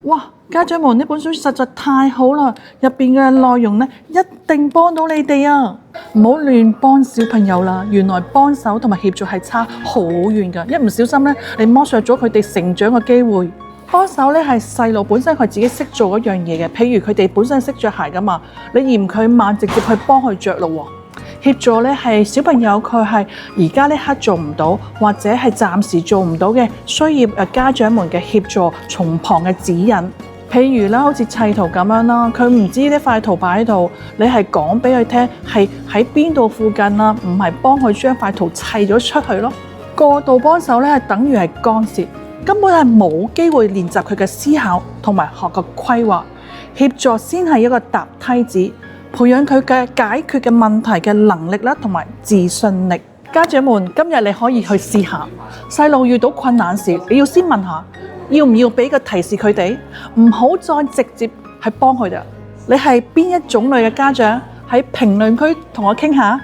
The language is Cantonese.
哇！家長們，呢本書實在太好啦，入邊嘅內容呢，一定幫到你哋啊！唔好亂幫小朋友啦，原來幫手同埋協助係差好遠㗎，一唔小心呢，你剝削咗佢哋成長嘅機會。幫手呢係細路本身佢自己識做一樣嘢嘅，譬如佢哋本身識着鞋㗎嘛，你嫌佢慢，直接去幫佢着咯喎。協助呢係小朋友佢係而家呢刻做唔到，或者係暫時做唔到嘅，需要家長們嘅協助，從旁嘅指引。譬如啦，好似砌圖咁樣啦，佢唔知呢塊圖擺喺度，你係講俾佢聽係喺邊度附近啦，唔係幫佢將塊圖砌咗出去咯。過度幫手呢係等於係干涉，根本係冇機會練習佢嘅思考同埋學嘅規劃。協助先係一個踏梯子，培養佢嘅解決嘅問題嘅能力啦，同埋自信力。家長們，今日你可以去試下，細路遇到困難時，你要先問下，要唔要俾個提示佢哋，唔好再直接去幫佢哋。你係邊一種類嘅家長？喺評論區同我傾下。